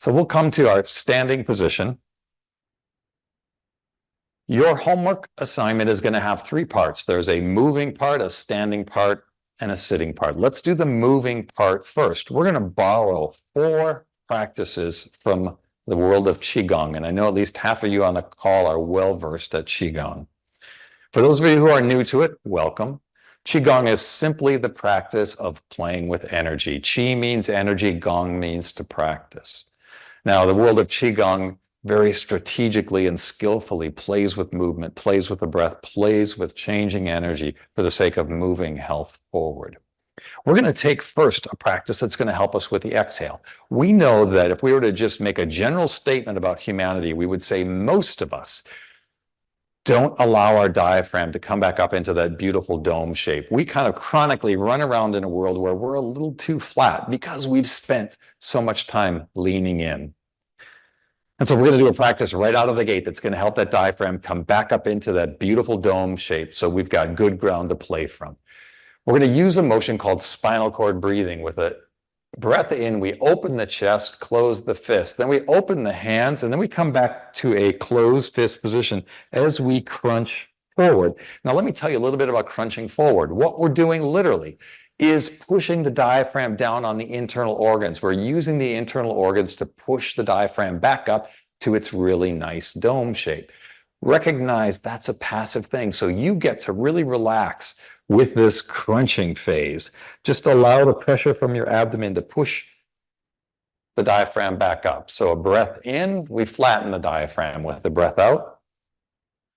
So we'll come to our standing position. Your homework assignment is going to have three parts. There's a moving part, a standing part, and a sitting part. Let's do the moving part first. We're going to borrow 4 practices from the world of Qigong, and I know at least half of you on the call are well-versed at Qigong. For those of you who are new to it, welcome. Qigong is simply the practice of playing with energy. Qi means energy, Gong means to practice. Now, the world of Qigong very strategically and skillfully plays with movement, plays with the breath, plays with changing energy for the sake of moving health forward. We're going to take first a practice that's going to help us with the exhale. We know that if we were to just make a general statement about humanity, we would say most of us don't allow our diaphragm to come back up into that beautiful dome shape. We kind of chronically run around in a world where we're a little too flat because we've spent so much time leaning in. And so we're going to do a practice right out of the gate that's going to help that diaphragm come back up into that beautiful dome shape so we've got good ground to play from. We're going to use a motion called spinal cord breathing. With a breath in, we open the chest, close the fist. Then we open the hands, and then we come back to a closed fist position as we crunch forward. Now, let me tell you a little bit about crunching forward. What we're doing literally is pushing the diaphragm down on the internal organs. We're using the internal organs to push the diaphragm back up to its really nice dome shape. Recognize that's a passive thing, so you get to really relax with this crunching phase. Just allow the pressure from your abdomen to push the diaphragm back up. So a breath in, we flatten the diaphragm. With the breath out,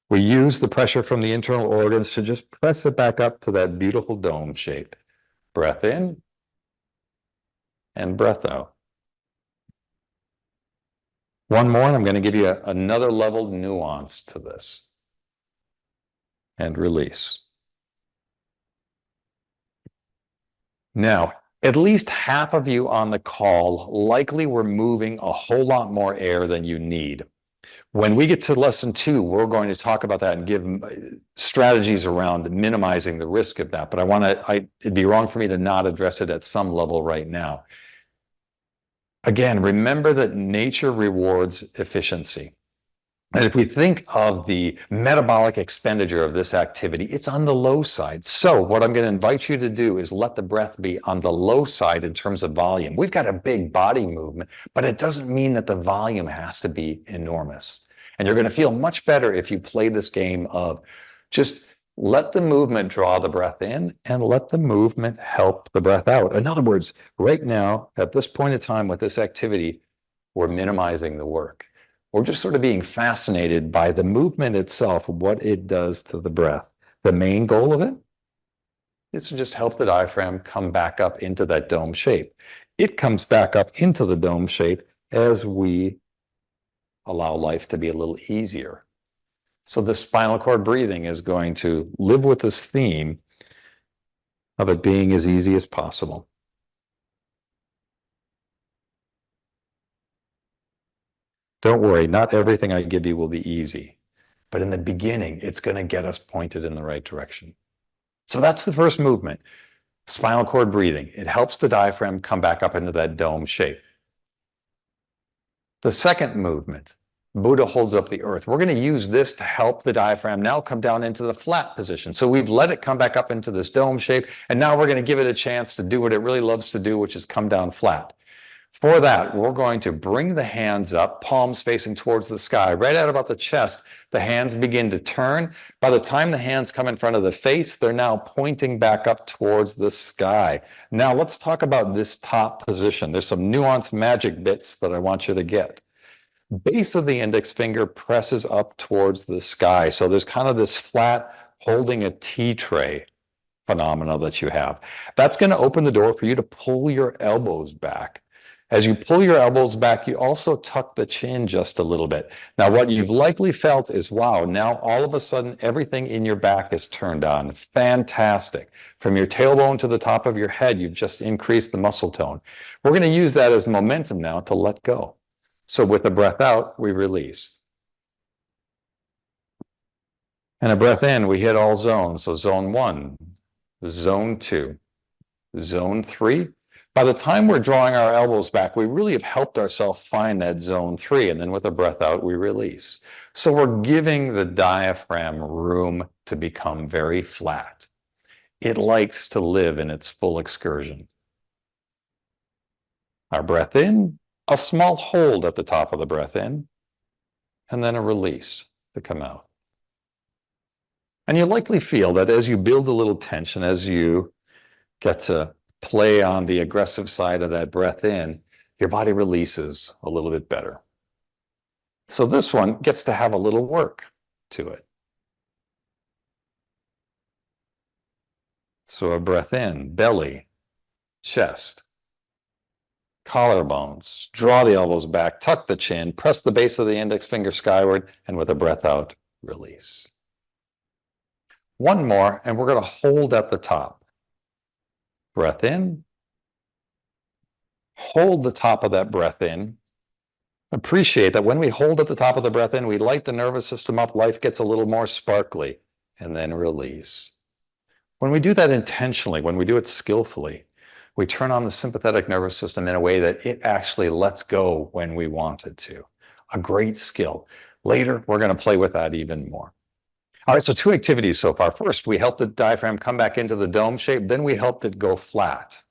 we use the pressure from the internal organs to just press it back up to that beautiful dome shape. Breath in and breath out. One more, and I'm going to give you another level nuance to this. And release. Now, at least half of you on the call likely were moving a whole lot more air than you need. When we get to lesson 2, we're going to talk about that and give strategies around minimizing the risk of that. But it'd be wrong for me to not address it at some level right now. Again, remember that nature rewards efficiency. And if we think of the metabolic expenditure of this activity, it's on the low side. So what I'm going to invite you to do is let the breath be on the low side in terms of volume. We've got a big body movement, but it doesn't mean that the volume has to be enormous. And you're going to feel much better if you play this game of just let the movement draw the breath in and let the movement help the breath out. In other words, right now, at this point in time with this activity, we're minimizing the work. We're just sort of being fascinated by the movement itself, what it does to the breath. The main goal of it is to just help the diaphragm come back up into that dome shape. It comes back up into the dome shape as we allow life to be a little easier. So the spinal cord breathing is going to live with this theme of it being as easy as possible. Don't worry, not everything I give you will be easy, but in the beginning, it's going to get us pointed in the right direction. So that's the first movement, spinal cord breathing. It helps the diaphragm come back up into that dome shape. The second movement, Buddha holds up the earth. We're going to use this to help the diaphragm now come down into the flat position. So we've let it come back up into this dome shape, and now we're going to give it a chance to do what it really loves to do, which is come down flat. For that, we're going to bring the hands up, palms facing towards the sky. Right at about the chest, the hands begin to turn. By the time the hands come in front of the face, they're now pointing back up towards the sky. Now let's talk about this top position. There's some nuanced magic bits that I want you to get. Base of the index finger presses up towards the sky. So there's kind of this flat holding a tea tray phenomena that you have. That's going to open the door for you to pull your elbows back. As you pull your elbows back, you also tuck the chin just a little bit. Now, what you've likely felt is, wow, now all of a sudden, everything in your back is turned on. Fantastic. From your tailbone to the top of your head, you've just increased the muscle tone. We're going to use that as momentum now to let go. So with a breath out, we release. And a breath in, we hit all zones. So zone 1, zone 2, zone 3. By the time we're drawing our elbows back, we really have helped ourselves find that zone 3. And then with a breath out, we release. So we're giving the diaphragm room to become very flat. It likes to live in its full excursion. Our breath in, a small hold at the top of the breath in, and then a release to come out. And you likely feel that as you build a little tension, as you get to play on the aggressive side of that breath in, your body releases a little bit better. So this one gets to have a little work to it. So a breath in, belly, chest, collarbones, draw the elbows back, tuck the chin, press the base of the index finger skyward, and with a breath out, release. One more, and we're going to hold at the top. Breath in. Hold the top of that breath in. Appreciate that when we hold at the top of the breath in, we light the nervous system up, life gets a little more sparkly, and then release. When we do that intentionally, when we do it skillfully, we turn on the sympathetic nervous system in a way that it actually lets go when we want it to. A great skill. Later, we're going to play with that even more. All right, so 2 activities so far. First, we helped the diaphragm come back into the dome shape. Then we helped it go flat.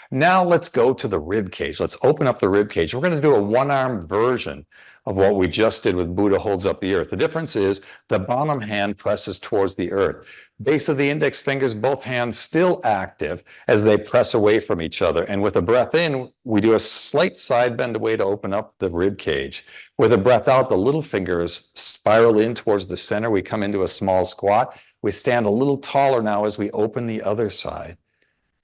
Now let's go to the rib cage. Let's open up the rib cage. We're going to do a one-armed version of what we just did with Buddha holds up the earth. The difference is the bottom hand presses towards the earth. Base of the index fingers, both hands still active as they press away from each other. And with a breath in, we do a slight side bend away to open up the rib cage. With a breath out, the little fingers spiral in towards the center. We come into a small squat. We stand a little taller now as we open the other side.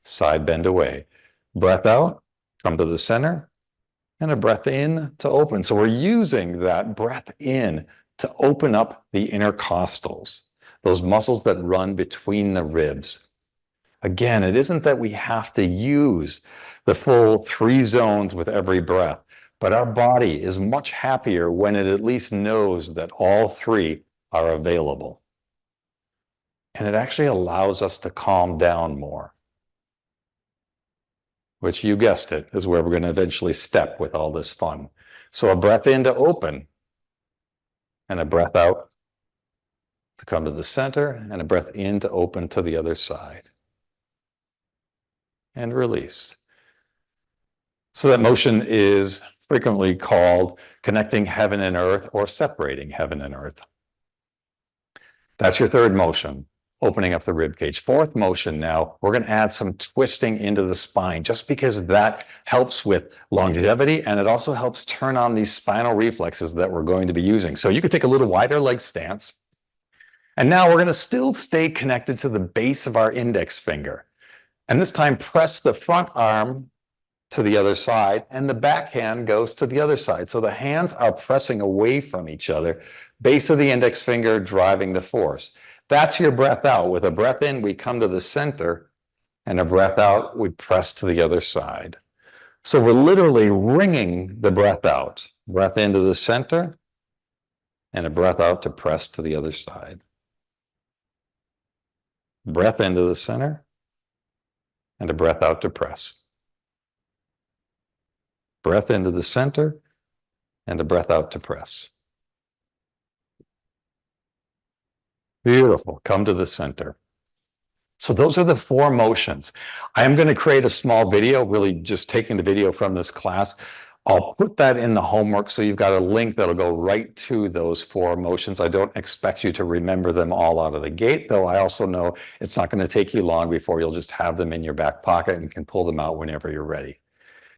Side bend away. Breath out, come to the center, and a breath in to open. So we're using that breath in to open up the intercostals, those muscles that run between the ribs. Again, it isn't that we have to use the full 3 zones with every breath, but our body is much happier when it at least knows that all 3 are available. And it actually allows us to calm down more, which, you guessed it, is where we're going to eventually step with all this fun. So a breath in to open, and a breath out to come to the center, and a breath in to open to the other side. And release. So that motion is frequently called connecting heaven and earth or separating heaven and earth. That's your 3rd motion. Opening up the rib cage. 4th motion now, we're going to add some twisting into the spine just because that helps with longevity and it also helps turn on these spinal reflexes that we're going to be using. So you could take a little wider leg stance. And now we're going to still stay connected to the base of our index finger. And this time press the front arm to the other side and the back hand goes to the other side. So the hands are pressing away from each other, base of the index finger driving the force. That's your breath out. With a breath in, we come to the center, and a breath out, we press to the other side. So we're literally wringing the breath out. Breath into the center, and a breath out to press to the other side. Breath into the center, and a breath out to press. Breath into the center, and a breath out to press. Beautiful. Come to the center. So those are the 4 motions. I am going to create a small video, really just taking the video from this class. I'll put that in the homework so you've got a link that'll go right to those 4 motions. I don't expect you to remember them all out of the gate, though I also know it's not going to take you long before you'll just have them in your back pocket and can pull them out whenever you're ready.